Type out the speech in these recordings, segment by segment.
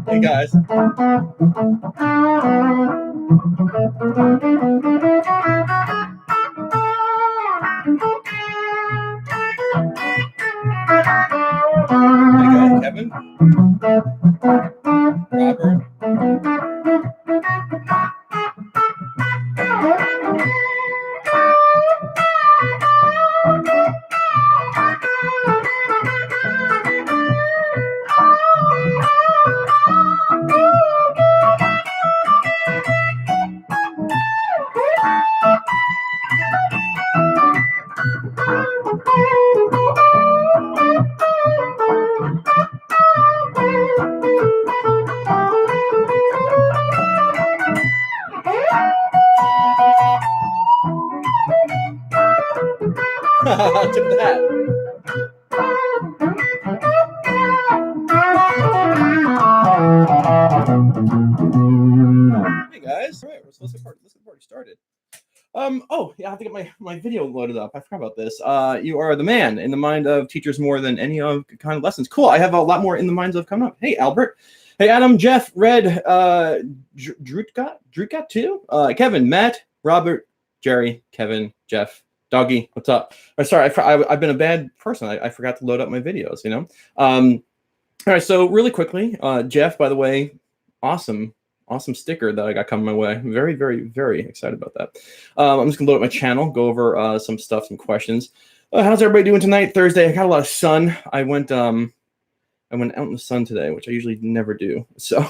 Hey guys. Hey guys, Kevin. Robert. Took that. Hey guys. All right, let's get party started. Oh yeah, I have to get my video loaded up. I forgot about this. You are the man in the mind of teachers more than any of kind of lessons. Cool. I have a lot more in the minds of coming up. Hey Albert. Hey Adam, Jeff, Red, Drutgat too. Kevin, Matt, Robert, Jerry, Kevin, Jeff, Doggy. What's up? Sorry, I've been a bad person. I forgot to load up my videos. You know. All right. So really quickly, Jeff. By the way, awesome sticker that I got coming my way. Very, very, very excited about that. I'm just gonna load up my channel, go over some stuff, some questions. How's everybody doing tonight? Thursday. I got a lot of sun. I went out in the sun today, which I usually never do. So,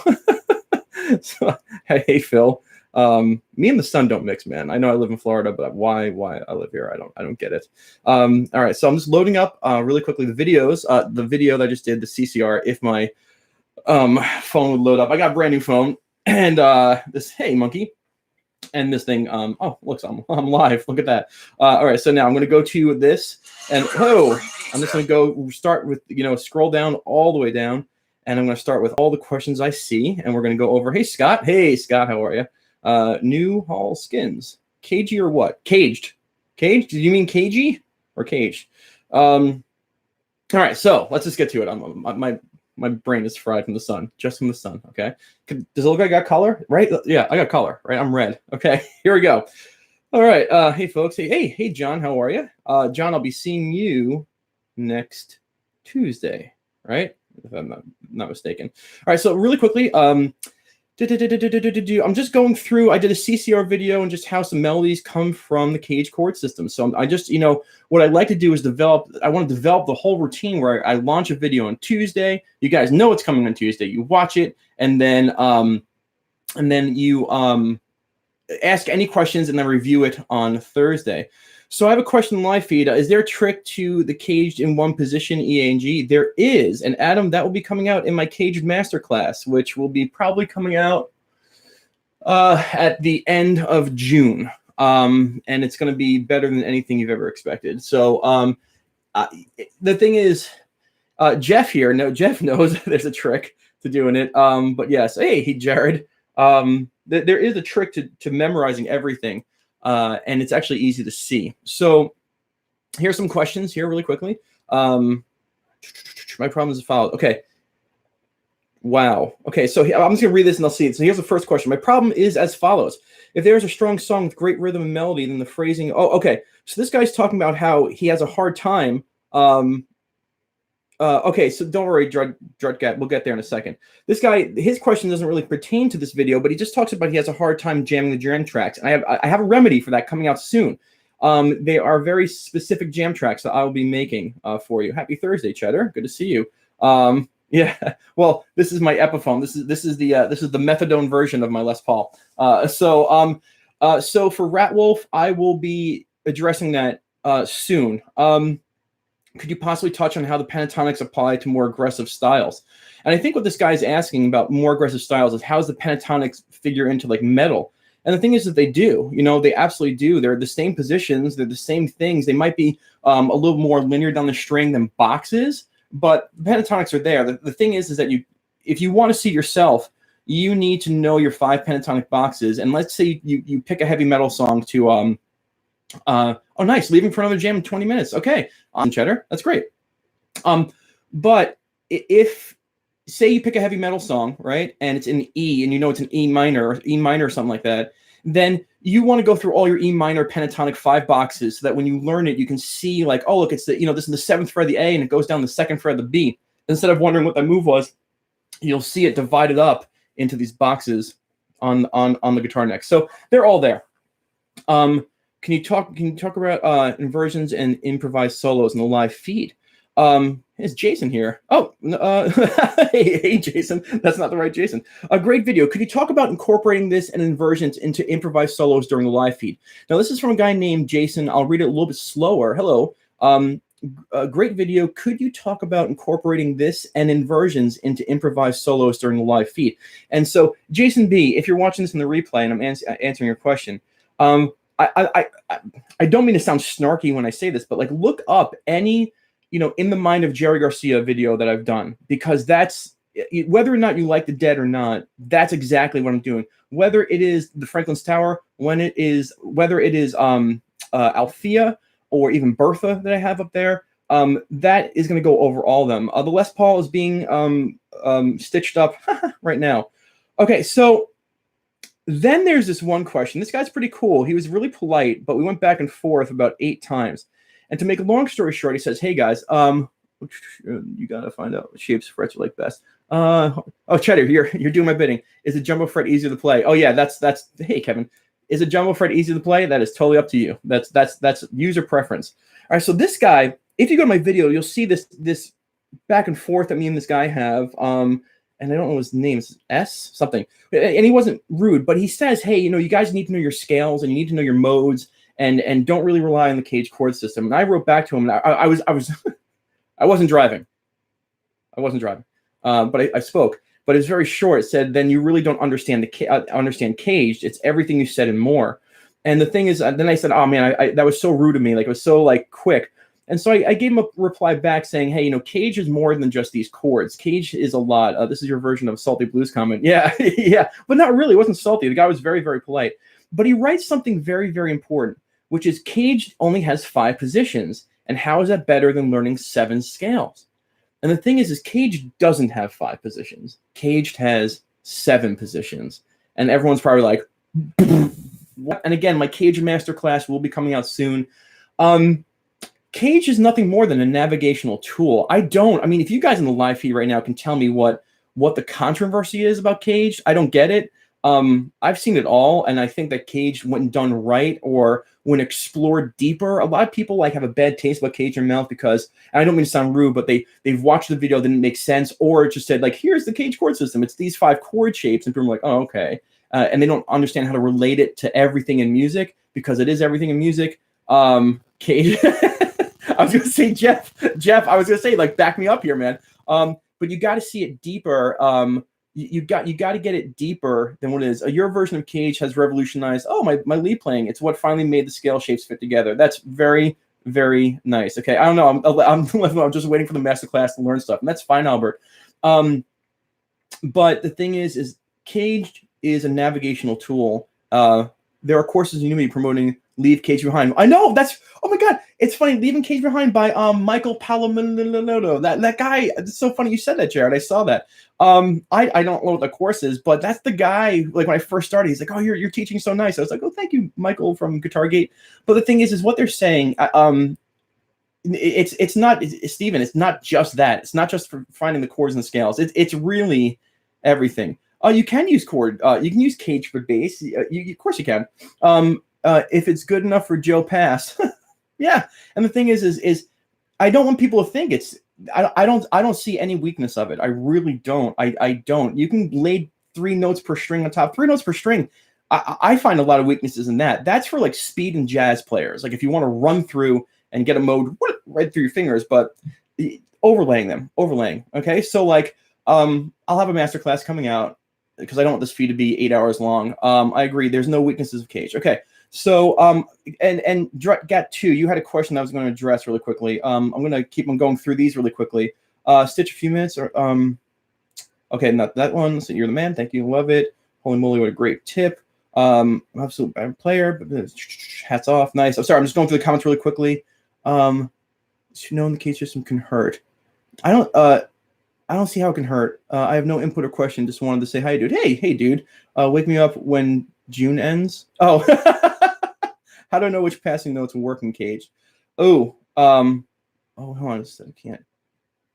hey Phil. Me and the sun don't mix, man. I know I live in Florida, but why I live here, I don't get it. All right, so I'm just loading up really quickly the videos. The video that I just did, the CCR, if my phone would load up. I got a brand new phone. And this, hey monkey, and this thing, oh, looks, I'm live. Look at that. All right, so now I'm going to go to this, and I'm just going to go start with, scroll down all the way down, and I'm going to start with all the questions I see, and we're going to go over. Hey Scott, how are you? New Hall Skins, cagey or what? Caged. Did you mean cagey or caged? All right, so let's just get to it. My brain is fried from the sun, just from the sun, okay? Does it look like I got color, right? Yeah, I got color, right? I'm red, okay? Here we go. All right, hey, folks. Hey, John, how are you? John, I'll be seeing you next Tuesday, right? If I'm not mistaken. All right, so really quickly, I'm just going through. I did a CCR video and just how some melodies come from the Cage chord system. So I just, what I'd like to do is I want to develop the whole routine where I launch a video on Tuesday. You guys know it's coming on Tuesday. You watch it, and then you ask any questions, and then review it on Thursday. So I have a question in live feed. Is there a trick to the caged in one position E, A, and G? There is. And Adam, that will be coming out in my Caged Masterclass, which will be probably coming out at the end of June. And it's going to be better than anything you've ever expected. So the thing is, Jeff here, Jeff knows there's a trick to doing it. But yes, hey, Jared, there is a trick to memorizing everything. And it's actually easy to see. So here's some questions here really quickly. My problem is as follows. Okay. Wow. Okay. So I'm just going to read this and I'll see it. So here's the first question. My problem is as follows. If there's a strong song with great rhythm and melody, then the phrasing. Oh, okay. So this guy's talking about how he has a hard time. Okay, so don't worry, Drutgat. We'll get there in a second. This guy, his question doesn't really pertain to this video, but he just talks about he has a hard time jamming the jam tracks. And I have a remedy for that coming out soon. They are very specific jam tracks that I will be making for you. Happy Thursday, Cheddar. Good to see you. Yeah. Well, this is my Epiphone. This is the methadone version of my Les Paul. So for Ratwolf, I will be addressing that soon. Could you possibly touch on how the pentatonics apply to more aggressive styles? And I think what this guy is asking about more aggressive styles is how does the pentatonics figure into like metal? And the thing is that they do, they absolutely do. They're the same positions. They're the same things. They might be a little more linear down the string than boxes, but the pentatonics are there. The thing is that if you want to see yourself, you need to know your 5 pentatonic boxes. And let's say you pick a heavy metal song to, oh, nice, leaving for another jam in 20 minutes. Okay, on Cheddar, that's great. But if, say you pick a heavy metal song, right, and it's in E, and it's an E minor or something like that, then you want to go through all your E minor pentatonic 5 boxes so that when you learn it, you can see like, oh, look, it's the, this is the 7th fret of the A, and it goes down the 2nd fret of the B. Instead of wondering what that move was, you'll see it divided up into these boxes on the guitar neck. So they're all there. Can you talk about inversions and improvised solos in the live feed? Is Jason here? Oh, hey, Jason. That's not the right Jason. A great video. Could you talk about incorporating this and inversions into improvised solos during the live feed? Now, this is from a guy named Jason. I'll read it a little bit slower. Hello. A great video. Could you talk about incorporating this and inversions into improvised solos during the live feed? And so, Jason B., if you're watching this in the replay and I'm answering your question, I don't mean to sound snarky when I say this, but like look up any in the Mind of Jerry Garcia video that I've done, because that's, whether or not you like the Dead or not, that's exactly what I'm doing. Whether it is the Franklin's Tower, whether it is Althea or even Bertha that I have up there, that is going to go over all of them. The Les Paul is being stitched up right now. Okay, so then there's this one question. This guy's pretty cool. He was really polite, but we went back and forth about 8 times. And to make a long story short, he says, hey, guys, you got to find out what shapes frets you like best. Oh, Cheddar, you're doing my bidding. Is a jumbo fret easier to play? Oh, yeah, that's hey, Kevin. Is a jumbo fret easier to play? That is totally up to you. That's user preference. All right, so this guy, if you go to my video, you'll see this back and forth that me and this guy have. And I don't know his name. It's S something. And he wasn't rude, but he says, hey, you guys need to know your scales and you need to know your modes. And don't really rely on the Cage chord system. And I wrote back to him, and I wasn't driving. But I spoke. But it's very short. It said, then you really don't understand understand Caged. It's everything you said and more. And the thing is, then I said, oh man, that was so rude of me. Like it was so like quick. And so I gave him a reply back saying, hey, Cage is more than just these chords. Cage is a lot. This is your version of Salty Blues comment. Yeah, yeah, but not really. It wasn't salty. The guy was very, very polite. But he writes something very, very important, which is Caged only has 5 positions. And how is that better than learning 7 scales? And the thing is Caged doesn't have 5 positions. Caged has 7 positions. And everyone's probably like, what? And again, my Caged Masterclass will be coming out soon. Caged is nothing more than a navigational tool. I mean, if you guys in the live feed right now can tell me what the controversy is about Caged, I don't get it. I've seen it all, and I think that Caged, when done right or when explored deeper, a lot of people have a bad taste about Caged in their mouth because, and I don't mean to sound rude, but they've watched the video, didn't make sense, or it just said here's the Caged chord system. It's these 5 chord shapes, and people are like, oh, okay, and they don't understand how to relate it to everything in music because it is everything in music. Caged. I was gonna say Jeff. I was gonna say back me up here, man. But you got to see it deeper. You got to get it deeper than what it is. Your version of Caged has revolutionized. Oh, my lead playing. It's what finally made the scale shapes fit together. That's very, very nice. Okay, I don't know. I'm just waiting for the masterclass to learn stuff, and that's fine, Albert. But the thing is Caged is a navigational tool. There are courses in Udemy promoting Leave Caged Behind. I know oh my God, it's funny. Leaving Caged Behind by Michael Palomino. That guy. It's so funny you said that, Jared. I saw that. I don't know what the course is, but that's the guy. When I first started, he's like, "Oh, you're teaching so nice." I was like, "Oh, thank you, Michael from GuitarGate." But the thing is what they're saying. It's not, Stephen. It's not just that. It's not just for finding the chords and the scales. It's really everything. You can use chord. You can use Caged for bass. Of course you can. If it's good enough for Joe Pass. Yeah. And the thing is I don't want people to think I don't see any weakness of it. I really don't. I don't. You can lay 3 notes per string on top. 3 notes per string. I find a lot of weaknesses in that. That's for speed and jazz players. If you want to run through and get a mode right through your fingers, but overlaying. Okay. So I'll have a masterclass coming out. because I don't want this feed to be 8 hours long. I agree. There's no weaknesses of Cage. Okay. So, and Gat 2, you had a question I was going to address really quickly. I'm going to keep on going through these really quickly. Stitch a few minutes or, okay, not that one. So you're the man. Thank you. Love it. Holy moly, what a great tip. Absolute bad player, but hats off. Nice. I'm sorry. I'm just going through the comments really quickly. Knowing the Cage system can hurt. I don't see how it can hurt. I have no input or question. Just wanted to say hi, dude. Hey, dude. Wake me up when June ends. Oh, how do I know which passing notes work in Cage? Oh, hold on. I can't.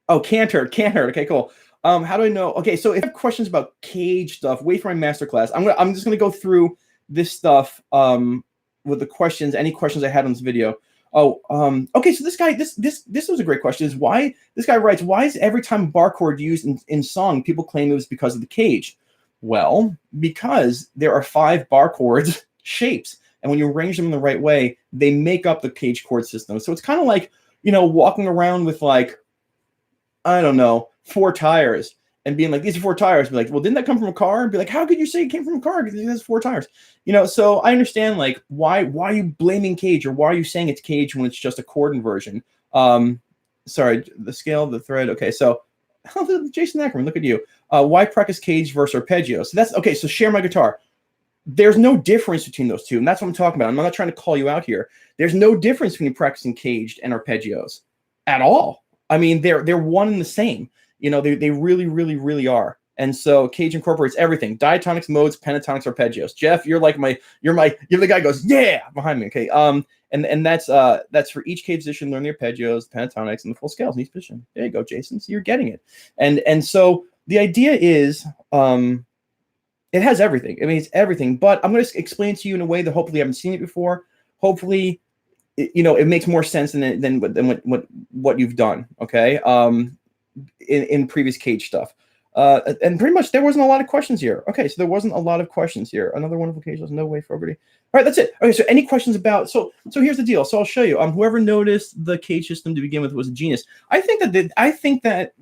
Oh, can't hurt. Okay, cool. How do I know? Okay, so if you have questions about Cage stuff, wait for my masterclass. I'm just gonna go through this stuff with the questions. Any questions I had on this video. Oh, okay. So this guy, this was a great question. Is why this guy writes? Why is every time bar chord used in song, people claim it was because of the Cage? Well, because there are 5 bar chords shapes, and when you arrange them in the right way, they make up the Cage chord system. So it's kind of like, you know, walking around with like, I don't know, 4 tires and being like, these are 4 tires. Be like, well, didn't that come from a car? And be like, how could you say it came from a car? Because it has 4 tires. You know, so I understand like why are you blaming Cage, or why are you saying it's Cage when it's just a chord inversion? Sorry, the scale, the thread. Okay, so Jason Ackerman, look at you. Why practice Cage versus arpeggios? So that's okay. So share my guitar. There's no difference between those two, and that's what I'm talking about. I'm not trying to call you out here. There's no difference between practicing caged and arpeggios at all. I mean, they're one and the same. You know, they really, really, really are. And so Cage incorporates everything: diatonics, modes, pentatonics, arpeggios. Jeff, you're the guy who goes, yeah, behind me. Okay. And that's for each Cage position, learn the arpeggios, the pentatonics, and the full scales in each position. There you go, Jason. So you're getting it. And so the idea is, it has everything. I mean, it's everything. But I'm going to explain to you in a way that hopefully you haven't seen it before. Hopefully, it makes more sense than what you've done. Okay. In previous Cage stuff. And pretty much there wasn't a lot of questions here. Okay, so there wasn't a lot of questions here. Another wonderful Cage. No way for everybody. All right, that's it. Okay, so any questions about? So here's the deal. So I'll show you. Whoever noticed the Cage system to begin with was a genius. I think that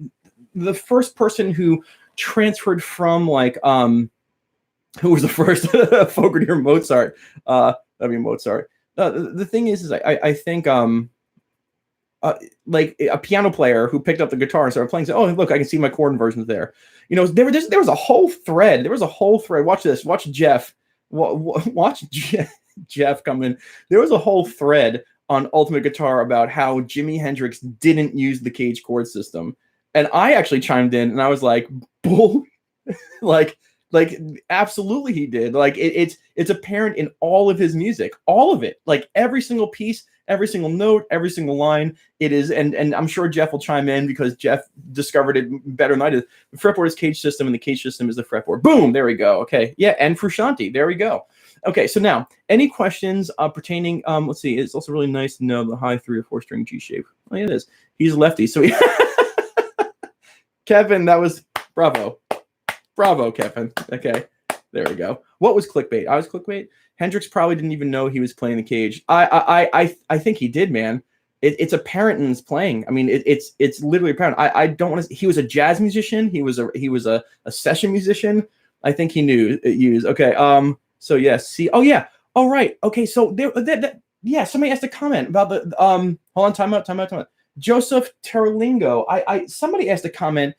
the first person who transferred from like who was the first Fogerty or Mozart? That'd be Mozart. The thing is I think like a piano player who picked up the guitar and started playing, said, "Oh, look, I can see my chord inversions there." You know, there was a whole thread. There was a whole thread. Watch this. Watch Jeff. Watch Jeff come in. There was a whole thread on Ultimate Guitar about how Jimi Hendrix didn't use the Cage chord system, and I actually chimed in and I was like, "Bull!" like absolutely he did. Like it's apparent in all of his music, all of it, like every single piece. Every single note, every single line, it is, and I'm sure Jeff will chime in because Jeff discovered it better than I did. The fretboard is Cage system, and the Cage system is the fretboard. Boom, there we go. Okay, yeah, and Frusciante, there we go. Okay, so now, any questions pertaining, let's see, it's also really nice to know the high 3 or 4 string G shape. Oh, yeah, it is. He's lefty, so Kevin, that was, bravo, Kevin. Okay, there we go. What was clickbait? I was clickbait? Hendrix probably didn't even know he was playing the Cage. I think he did, man. It's apparent in his playing. I mean, it's literally apparent. I don't want to. He was a jazz musician. He was a session musician. I think he knew use. Okay. So yes. See. Oh yeah. All right. Okay. So there. Yeah. Somebody asked a comment about the. Hold on. Time out. Joseph Terlingo. Somebody asked a comment.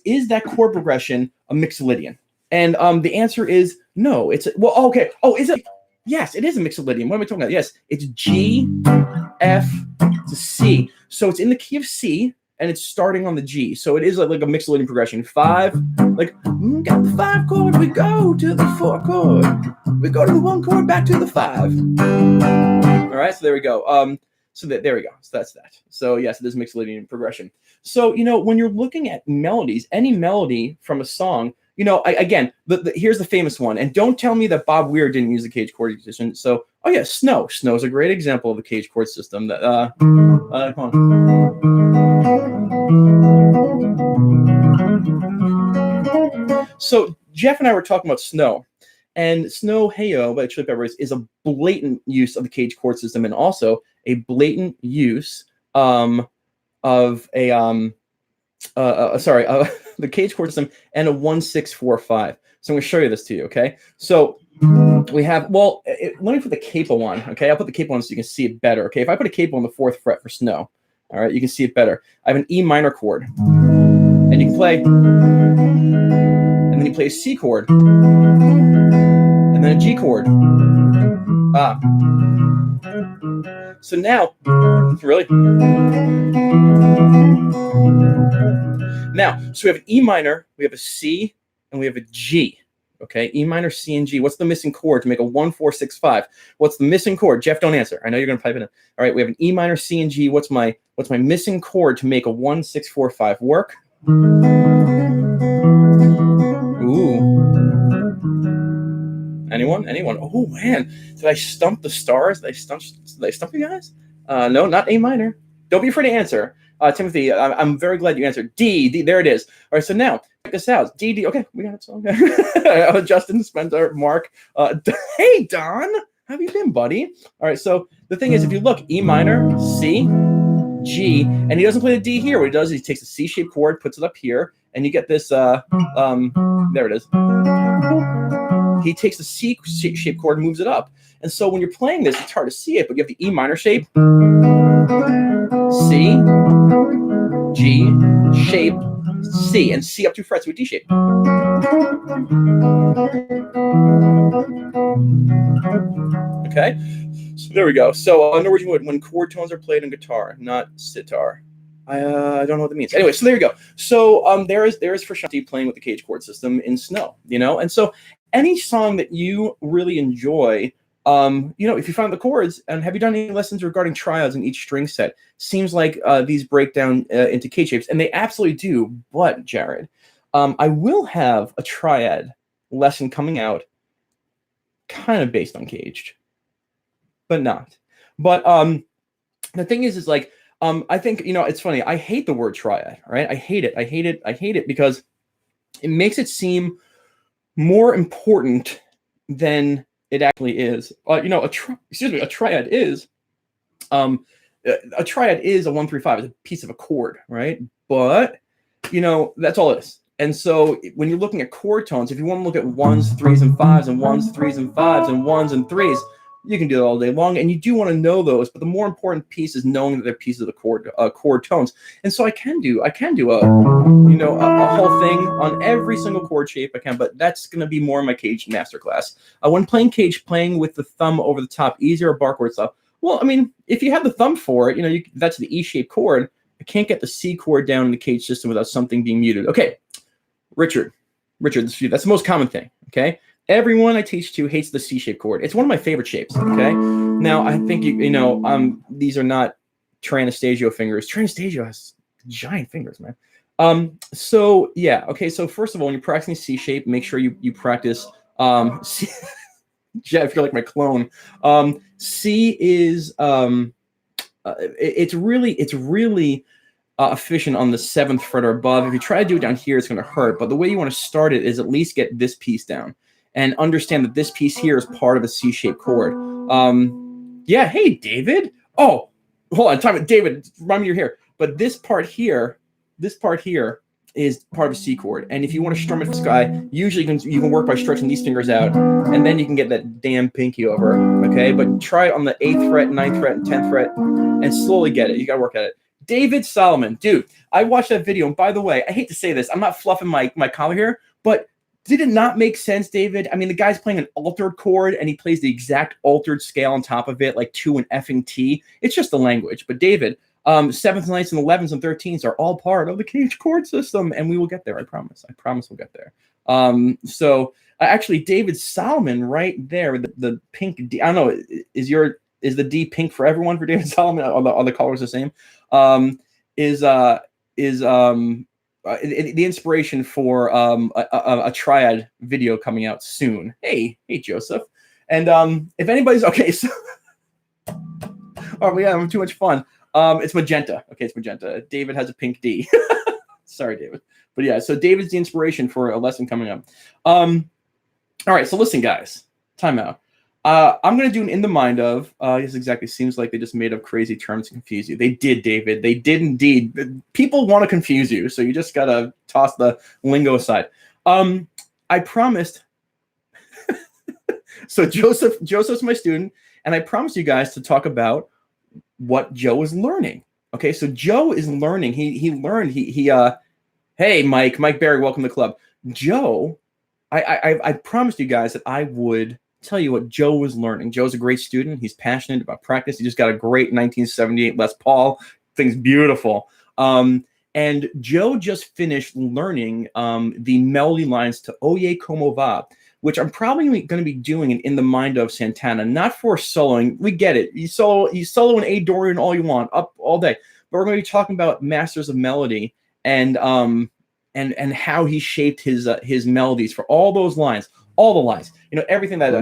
Is that chord progression a Mixolydian? And the answer is no. It's okay. Oh, is it? Yes, it is a Mixolydian. What am I talking about? Yes, it's G, F to C. So it's in the key of C, and it's starting on the G. So it is like a Mixolydian progression. 5, like got the 5 chord. We go to the 4 chord. We go to the 1 chord. Back to the 5. All right. So there we go. So there we go. So that's that. So yes, it is Mixolydian progression. So when you're looking at melodies, any melody from a song. Again, here's the famous one. And don't tell me that Bob Weir didn't use the Cage chord system. So, oh yeah, Snow. Snow is a great example of the Cage chord system. That come on. So Jeff and I were talking about Snow, and Snow Heyo by Chili Peppers is a blatant use of the Cage chord system, and also a blatant use of a the cage chord system, and a 1-6-4-5. So I'm going to show you this to you, okay? So we have, well, let me put the capo on, okay? I'll put the capo on so you can see it better, okay? If I put a capo on the 4th fret for snow, all right, you can see it better. I have an E minor chord, and you can play, and then you play a C chord, and then a G chord. So now, really? Now, so we have an E minor, we have a C, and we have a G. Okay, E minor, C, and G. What's the missing chord to make a 1-4-6-5? What's the missing chord? Jeff, don't answer. I know you're gonna pipe it in. All right, we have an E minor, C, and G. What's my missing chord to make a 1-6-4-5 work? Ooh. Anyone? Oh man, did I stump the stars? Did I stump you guys? No, not A minor. Don't be afraid to answer. Timothy, I'm very glad you answered. D, there it is. All right, so now check this out. D. Okay, we got it. So, okay. Justin, Spencer, Mark. Hey, Don, how have you been, buddy? All right, so the thing is, if you look, E minor, C, G, and he doesn't play the D here. What he does is he takes a C-shaped chord, puts it up here, and you get this. There it is. He takes the C-shaped chord and moves it up. And so when you're playing this, it's hard to see it, but you have the E minor shape, C, G, shape, C, and C up 2 frets with D shape. Okay, so there we go. So in other words, when chord tones are played on guitar, not sitar. I don't know what that means. Anyway, so there you go. So there is Frusciante playing with the cage chord system in Snow, you know? And so any song that you really enjoy, you know, if you find the chords, and have you done any lessons regarding triads in each string set? Seems like these break down into cage shapes, and they absolutely do. But Jared, I will have a triad lesson coming out, kind of based on caged, but not. But the thing is like, I think, you know, it's funny. I hate the word triad, right? I hate it because it makes it seem more important than it actually is. You know, a triad is a 1-3-5. It's a piece of a chord, right? But you know, that's all it is. And so when you're looking at chord tones, if you want to look at 1s, 3s, and 5s, and 1s, 3s, and 5s, and 1s and 3s, you can do it all day long, and you do want to know those. But the more important piece is knowing that they're pieces of the chord tones. And so I can do a whole thing on every single chord shape I can. But that's going to be more in my caged masterclass. When playing caged, playing with the thumb over the top, easier or bar chord stuff. Well, I mean, if you have the thumb for it, you know, that's the E-shaped chord. I can't get the C chord down in the cage system without something being muted. Okay, Richard, that's the most common thing. Okay. Everyone I teach to hates the C-shaped chord. It's one of my favorite shapes, okay? Now, I think, these are not Tranastasio fingers. Tranastasio has giant fingers, man. So, yeah, okay, so first of all, when you're practicing C-shape, make sure you practice C. Jeff, you're like my clone. C is, it's really efficient on the 7th fret or above. If you try to do it down here, it's going to hurt. But the way you want to start it is at least get this piece down. And understand that this piece here is part of a C-shaped chord. Yeah, hey, David. Oh, hold on, time. David, remind me you're here. But this part here is part of a C chord. And if you want to strum it for this guy, usually you can work by stretching these fingers out, and then you can get that damn pinky over, okay? But try it on the 8th fret, 9th fret, and 10th fret, and slowly get it. You got to work at it. David Solomon, dude, I watched that video, and by the way, I hate to say this, I'm not fluffing my collar here, but did it not make sense, David? I mean, the guy's playing an altered chord, and he plays the exact altered scale on top of it, like 2 and effing T. It's just the language. But David, 7th, 9th, and 11s and 13s are all part of the caged chord system, and we will get there. I promise. I promise we'll get there. So actually, David Solomon right there, the pink D. I don't know. Is the D pink for everyone for David Solomon? Are the colors the same? The inspiration for a triad video coming out soon. Hey, Joseph. And if anybody's okay, so we're having too much fun. It's magenta. Okay, it's magenta. David has a pink D. Sorry, David. But yeah, so David's the inspiration for a lesson coming up. All right, so listen, guys. Time out. I'm going to do an in the mind of. Yes, exactly. Seems like they just made up crazy terms to confuse you. They did, David. They did indeed. People want to confuse you, so you just got to toss the lingo aside. I promised. So Joseph's my student, and I promised you guys to talk about what Joe is learning. Okay, so Joe is learning. He learned. Hey, Mike Barry, welcome to the club. Joe, I promised you guys that I would tell you what Joe was learning. Joe's a great student. He's passionate about practice. He just got a great 1978 Les Paul. Thing's beautiful. And Joe just finished learning the melody lines to Oye Como Va, which I'm probably going to be doing in the mind of Santana, not for soloing. We get it. You solo an A Dorian all you want, up all day. But we're going to be talking about masters of melody and how he shaped his melodies for all those lines, all the lines. You know, everything that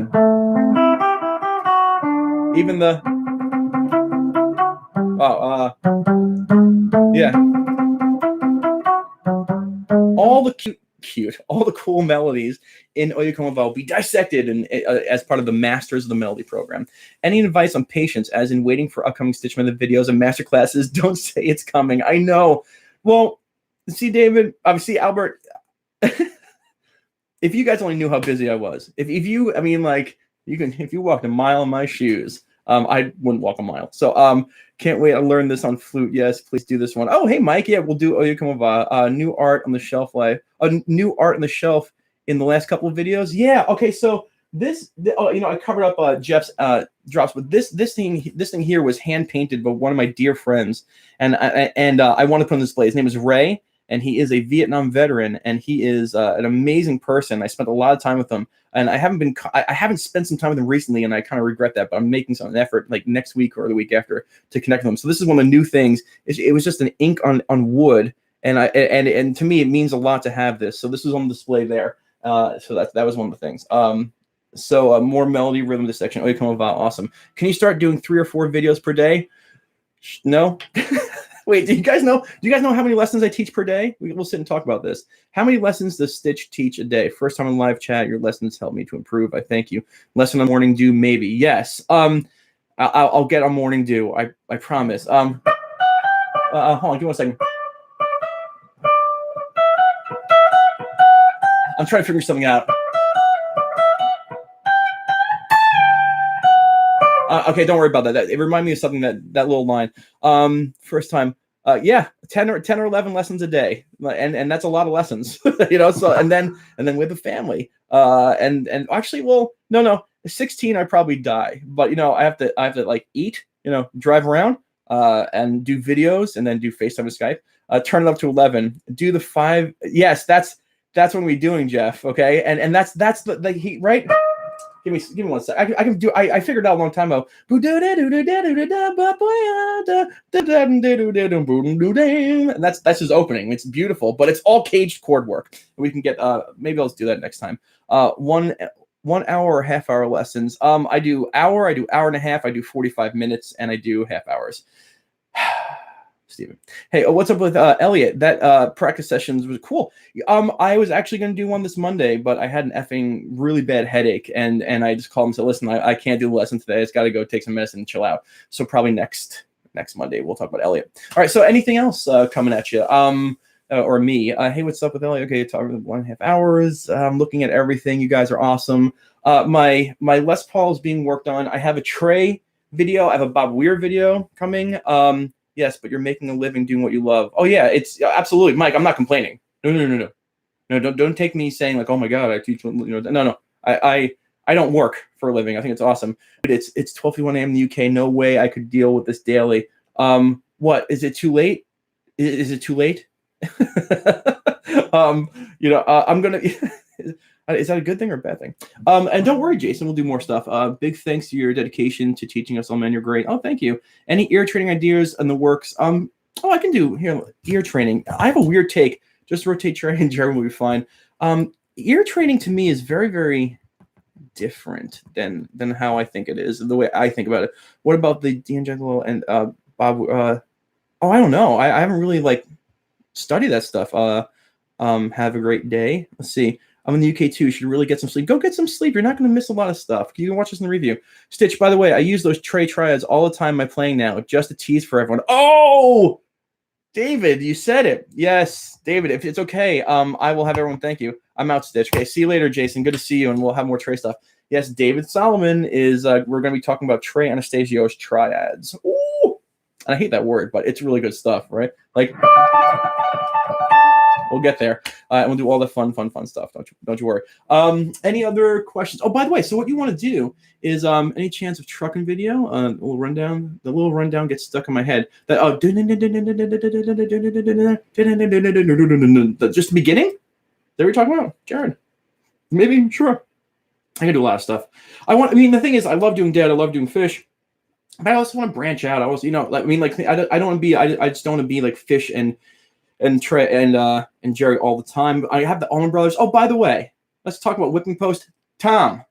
even the yeah, all the cute, all the cool melodies in Oye Como Va will be dissected and as part of the Masters of the Melody program. Any advice on patience, as in waiting for upcoming Stitch Method videos and masterclasses? Don't say it's coming. I know. Well, see, David, obviously, Albert, if you guys only knew how busy I was, if you, I mean, like, if you walked a mile in my shoes, I wouldn't walk a mile. So, can't wait to learn this on flute. Yes, please do this one. Oh, hey, Mike. Yeah, we'll do Oye Como Va. New art on the shelf new art on the shelf in the last couple of videos. Yeah. Okay. So I covered up Jeff's drops, but this thing here was hand painted by one of my dear friends, and I want to put on display. His name is Ray, and he is a Vietnam veteran, and he is an amazing person. I spent a lot of time with him, and I haven't spent some time with him recently, and I kind of regret that. But I'm making some effort, like next week or the week after, to connect with him. So this is one of the new things. It was just an ink on wood, and to me it means a lot to have this. So this was on display there. So that was one of the things. So more melody rhythm this section. Oye Como Va, awesome. Can you start doing 3 or 4 videos per day? No. Wait, do you guys know how many lessons I teach per day? We'll sit and talk about this. How many lessons does Stitch teach a day? First time in live chat, your lessons help me to improve. I thank you. Lesson on morning dew, maybe. Yes. I'll get on morning dew. I promise. Hold on, give me 1 second. I'm trying to figure something out. Okay, don't worry about that. It reminded me of something that little line. First time, yeah, 10 or 11 lessons a day, and that's a lot of lessons, you know. So and then with the family, and actually, well, no, 16 I probably die, but you know I have to like eat, you know, drive around, and do videos, and then do FaceTime and Skype. Turn it up to 11. Do the 5. Yes, that's what we're doing, Jeff. Okay, and that's the heat, right? Give me 1 sec. I can do. I figured out a long time ago. And that's his opening. It's beautiful, but it's all caged chord work. We can get. Maybe I'll do that next time. 1 hour or half hour lessons. I do hour. I do hour and a half. I do 45 minutes, and I do half hours. Steven. Hey, what's up with Elliot? That practice sessions was cool. I was actually going to do one this Monday, but I had an effing really bad headache, and I just called him and said, listen, I can't do the lesson today. I just got to go take some medicine and chill out. So probably next Monday we'll talk about Elliot. All right, so anything else coming at you? Or me? Hey, what's up with Elliot? Okay, it's already 1.5 hours. I'm looking at everything. You guys are awesome. My Les Paul is being worked on. I have a Trey video. I have a Bob Weir video coming. Yes, but you're making a living doing what you love. Oh yeah, it's absolutely, Mike. I'm not complaining. No. Don't take me saying like, oh my God, I teach. You know, no. I don't work for a living. I think it's awesome. But it's 12:51 a.m. in the UK. No way I could deal with this daily. What is it too late? Is it too late? You know, I'm gonna. Is that a good thing or a bad thing? And don't worry, Jason, we'll do more stuff. Big thanks to your dedication to teaching us all, man. You're great. Oh, thank you. Any ear training ideas in the works? I can do here ear training. I have a weird take. Just rotate Trey and Jeremy will be fine. Ear training to me is very, very different than how I think it is, the way I think about it. What about the D'Angelo and Bob? I don't know. I haven't really like studied that stuff. Have a great day. Let's see. I'm in the UK too. You should really get some sleep. Go get some sleep. You're not going to miss a lot of stuff. You can watch this in the review. Stitch, by the way, I use those Trey triads all the time in my playing now. Just a tease for everyone. Oh, David, you said it. Yes, David, if it's okay, I will have everyone thank you. I'm out, Stitch. Okay, see you later, Jason. Good to see you, and we'll have more Trey stuff. Yes, David Solomon is, we're going to be talking about Trey Anastasio's triads. Ooh, and I hate that word, but it's really good stuff, right? Like, we'll get there, and we'll do all the fun stuff. Don't you worry. Any other questions? Oh, by the way, so what you want to do is any chance of trucking video? A little rundown. The little rundown gets stuck in my head. That just the beginning. That we're talking about, Jared. Maybe, sure. I can do a lot of stuff. I mean, the thing is, I love doing dead. I love doing fish. But I also want to branch out. I also, I don't want to be. I just don't want to be like Fish and Trey and Jerry all the time. I have the Allman Brothers. Oh, by the way, let's talk about Whipping Post. Tom,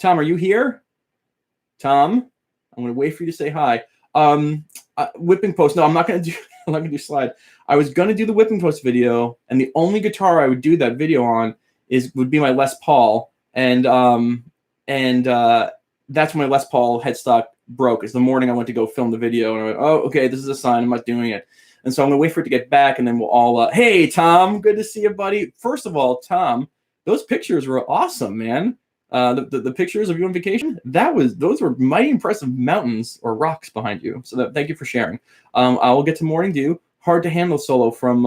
are you here? Tom, I'm going to wait for you to say hi. Whipping Post. No, I'm not going to do. I'm not going to do slide. I was going to do the Whipping Post video, and the only guitar I would do that video on would be my Les Paul, and that's when my Les Paul headstock broke. It's the morning I went to go film the video, and I went, oh, okay, this is a sign. I'm not doing it. And so I'm going to wait for it to get back, and then we'll all, hey, Tom, good to see you, buddy. First of all, Tom, those pictures were awesome, man. The pictures of you on vacation, those were mighty impressive mountains or rocks behind you. So thank you for sharing. I will get to Morning Dew. Hard to Handle solo from,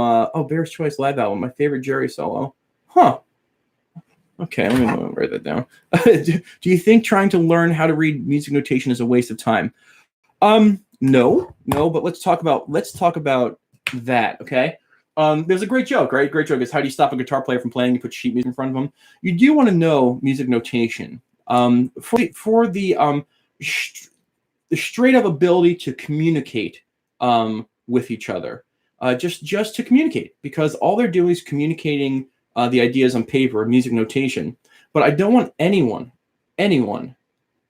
Bear's Choice live album, my favorite Jerry solo. Huh. Okay, let me write that down. Do you think trying to learn how to read music notation is a waste of time? No, but let's talk about that, okay? There's a great joke, right? Great joke is, how do you stop a guitar player from playing? You put sheet music in front of them. You do want to know music notation. For the straight up ability to communicate with each other, just to communicate, because all they're doing is communicating the ideas on paper of music notation. But I don't want anyone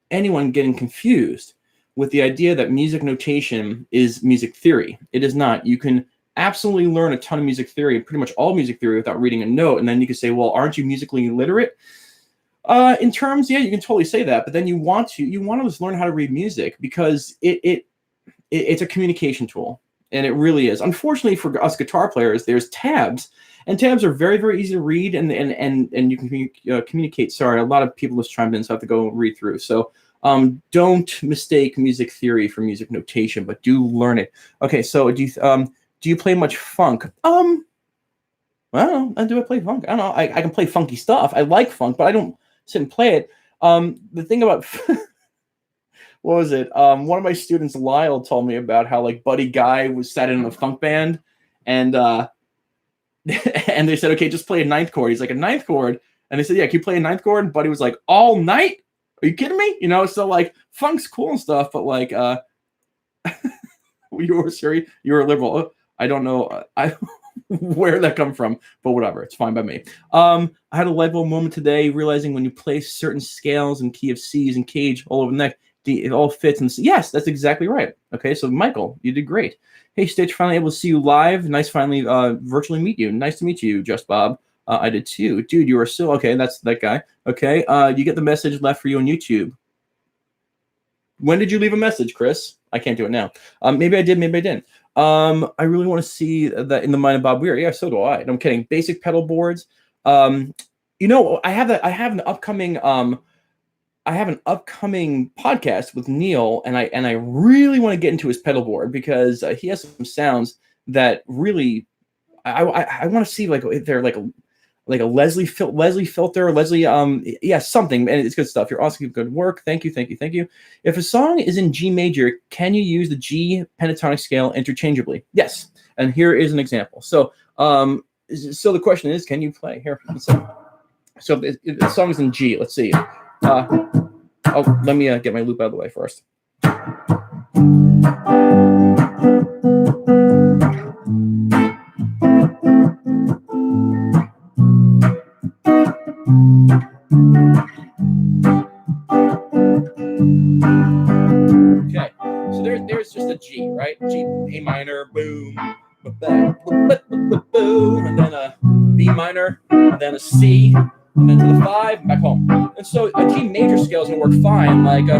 getting confused with the idea that music notation is music theory. It is not. You can absolutely learn a ton of music theory, pretty much all music theory, without reading a note. And then you can say, well, aren't you musically illiterate? In terms, yeah, you can totally say that. But then you want to just learn how to read music, because it's a communication tool. And it really is. Unfortunately for us guitar players, there's tabs. And tabs are very, very easy to read, and you can communicate. Sorry, a lot of people just chimed in, so I have to go read through. So don't mistake music theory for music notation, but do learn it. Okay, so do you play much funk? Well, do I play funk? I don't know. I can play funky stuff. I like funk, but I don't sit and play it. The thing about what was it? One of my students, Lyle, told me about how like Buddy Guy sat in a funk band, and and they said, okay, just play a ninth chord. He's like, a ninth chord? And they said, yeah, can you play a ninth chord? And Buddy was like, all night? Are you kidding me? So like funk's cool and stuff, but like you were a liberal. I don't know where that come from, but whatever, it's fine by me. I had a light bulb moment today, realizing when you play certain scales and key of C's and Cage all over the neck, it all fits. And yes, that's exactly right. Okay, so Michael, you did great. Hey, Stitch, finally able to see you live. Nice finally virtually meet you. Nice to meet you, Just Bob. I did too. Dude, you are still okay. That's that guy. Okay, you get the message left for you on YouTube. When did you leave a message, Chris? I can't do it now. Maybe I did, maybe I didn't. I really want to see that In the Mind of Bob Weir. Yeah, so do I. No, I'm kidding. Basic pedal boards. I have an upcoming podcast with Neil, and I really want to get into his pedal board, because he has some sounds that really I want to see, like if they're like a Leslie filter, something, and it's good stuff. You're awesome, good work. Thank you. If a song is in G major, can you use the G pentatonic scale interchangeably? Yes, and here is an example. So the question is, can you play here? So if the song is in G, let's see. Let me get my loop out of the way first. Okay, so there's just a G, right? G, A minor, boom, boom, and then a B minor, and then a C, and then to the 5, and back home. And so a G major scale is going to work fine, like okay,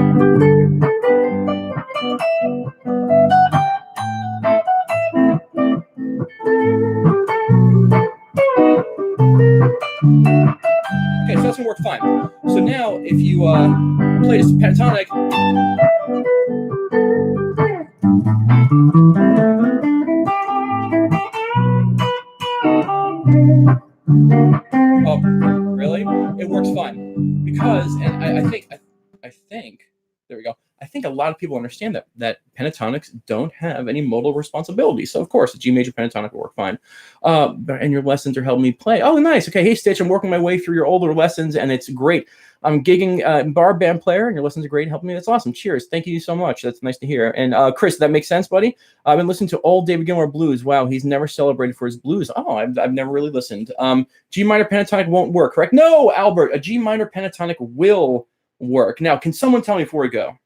so that's going to work fine. So now if you play this pentatonic, oh, really? It works fine because, and I think, there we go. I think a lot of people understand that pentatonics don't have any modal responsibility. So of course, a G major pentatonic will work fine. And your lessons are helping me play. Oh, nice. Okay, hey Stitch, I'm working my way through your older lessons, and it's great. I'm gigging bar band player, and your lessons are great, helping me. That's awesome. Cheers. Thank you so much. That's nice to hear. And Chris, that makes sense, buddy. I've been listening to old David Gilmour blues. Wow, he's never celebrated for his blues. Oh, I've never really listened. G minor pentatonic won't work, correct? No, Albert, a G minor pentatonic will work. Now, can someone tell me before we go,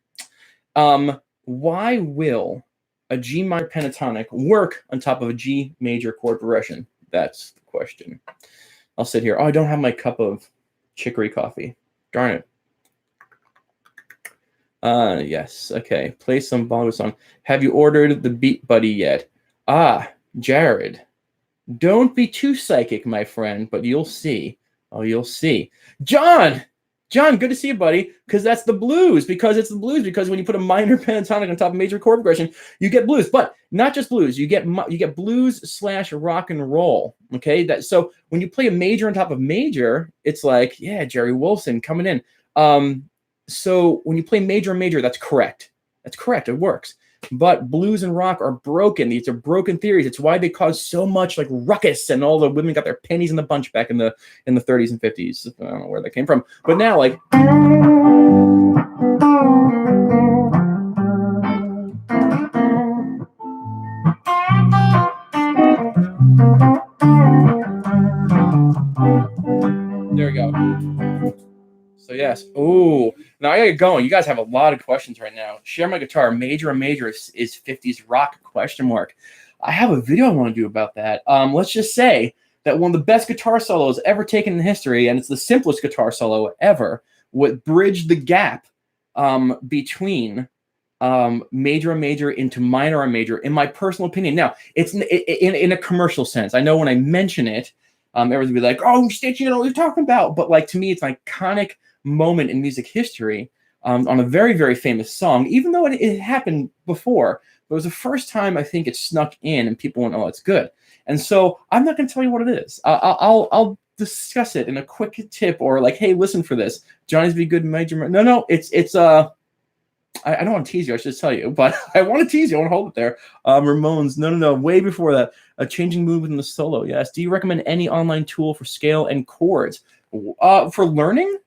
why will a G minor pentatonic work on top of a G major chord progression? That's the question. I'll sit here. Oh, I don't have my cup of chicory coffee. Darn it. Yes. Okay. Play some Bollywood song. Have you ordered the Beat Buddy yet? Ah, Jared. Don't be too psychic, my friend, but you'll see. Oh, you'll see. John, good to see you, buddy. Because that's the blues. Because it's the blues. Because when you put a minor pentatonic on top of major chord progression, you get blues. But not just blues. You get blues / rock and roll. Okay. So when you play a major on top of major, it's like, yeah, Jerry Wilson coming in. So when you play major and major, that's correct. That's correct. It works. But blues and rock are broken. These are broken theories. It's why they caused so much like ruckus, and all the women got their pennies in the bunch back in the 30s and 50s. I don't know where that came from. But now, like, there we go. So yes. Oh, now I gotta get going. You guys have a lot of questions right now. Share my guitar. Major and major is 50s rock ? I have a video I want to do about that. Let's just say that one of the best guitar solos ever taken in history, and it's the simplest guitar solo ever, would bridge the gap between major and major into minor and major, in my personal opinion. Now, it's in a commercial sense. I know when I mention it, everyone will be like, "Oh, Stitch, you know what you're talking about." But like, to me, it's an iconic moment in music history on a very, very famous song, even though it happened before. But it was the first time I think it snuck in and people went, "Oh, it's good." And so I'm not going to tell you what it is. I'll discuss it in a quick tip, or like, "Hey, listen for this. Johnny's Be Good major." No, it's I don't want to tease you. I should just tell you, but I want to tease you. I want to hold it there. Ramones. No. Way before that, a changing mood within the solo. Yes. Do you recommend any online tool for scale and chords for learning?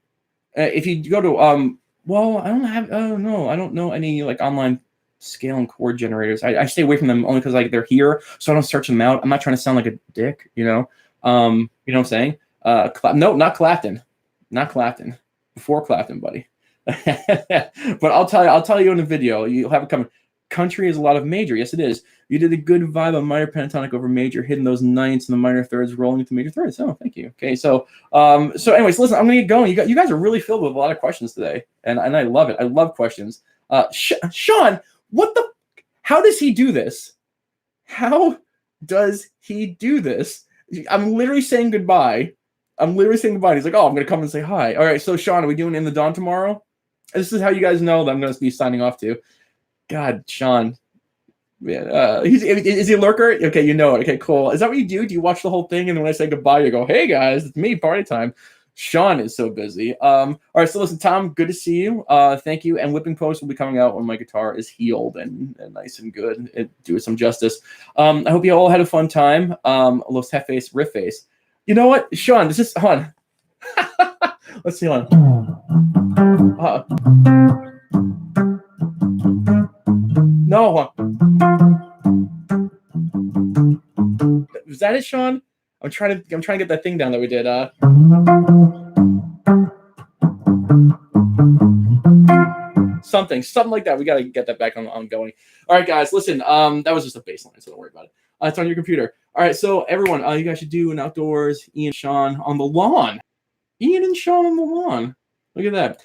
If you go to well, I don't have. Oh no, I don't know any like online scale and chord generators. I stay away from them only because like they're here, so I don't search them out. I'm not trying to sound like a dick, you know. You know what I'm saying? No, not Clapton. Not Clapton. Before Clapton, buddy. But I'll tell you in a video. You'll have it coming. Country is a lot of major. Yes, it is. You did a good vibe of minor pentatonic over major, hitting those ninths and the minor thirds, rolling into major thirds. Oh, thank you. Okay, so anyways, listen, I'm gonna get going. You guys are really filled with a lot of questions today, and I love it. I love questions. Sean, how does he do this? How does he do this? I'm literally saying goodbye. He's like, "Oh, I'm gonna come and say hi." All right, so Sean, are we doing In the Dawn tomorrow? This is how you guys know that I'm gonna be signing off too. God, Sean. Yeah, is he a lurker? Okay, you know it. Okay, cool. Is that what you do? Do you watch the whole thing, and then when I say goodbye, you go, "Hey guys, it's me, party time." Sean is so busy. All right, so listen, Tom, good to see you. Thank you. And Whipping Post will be coming out when my guitar is healed and nice and good. Do it some justice. I hope you all had a fun time. Los Jefes riff face. You know what, Sean? This is on. Let's see on. No. Was that it, Sean? I'm trying to get that thing down that we did. Something like that. We got to get that back on going. All right, guys, listen. That was just a baseline, so don't worry about it. It's on your computer. All right, so everyone, you guys should do an outdoors Ian Sean on the lawn. Ian and Sean on the lawn. Look at that.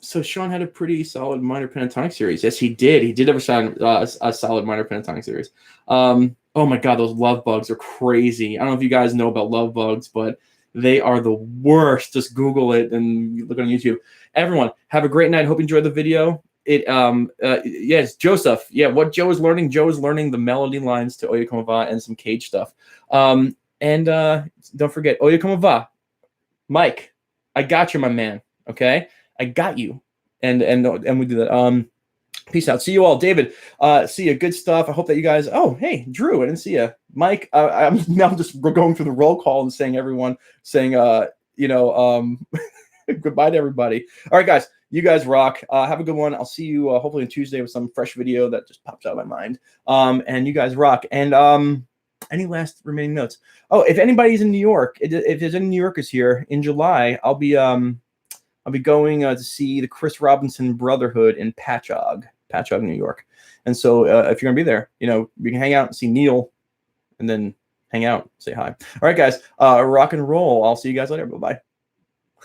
So Sean had a pretty solid minor pentatonic series. Yes, he did. He did have a solid minor pentatonic series. Oh my God, those love bugs are crazy. I don't know if you guys know about love bugs, but they are the worst. Just Google it and look on YouTube. Everyone, have a great night. Hope you enjoyed the video. Yes, Joseph. Yeah, what Joe is learning. Joe is learning the melody lines to Oye Como Va and some Cage stuff. And don't forget Oye Como Va. Mike, I got you, my man. Okay, I got you. And we do that. Peace out. See you all. David, see you. Good stuff. I hope that you guys. Oh, hey, Drew, I didn't see you. Mike, I'm now just going through the roll call and saying goodbye to everybody. All right, guys, you guys rock. Have a good one. I'll see you hopefully on Tuesday with some fresh video that just pops out of my mind. And you guys rock. And any last remaining notes? Oh, if anybody's in New York, if there's any New Yorkers here in July, I'll be going to see the Chris Robinson Brotherhood in Patchogue, New York. And so if you're gonna be there, we can hang out and see Neil, and then hang out, say hi. All right, guys, rock and roll. I'll see you guys later. Bye bye.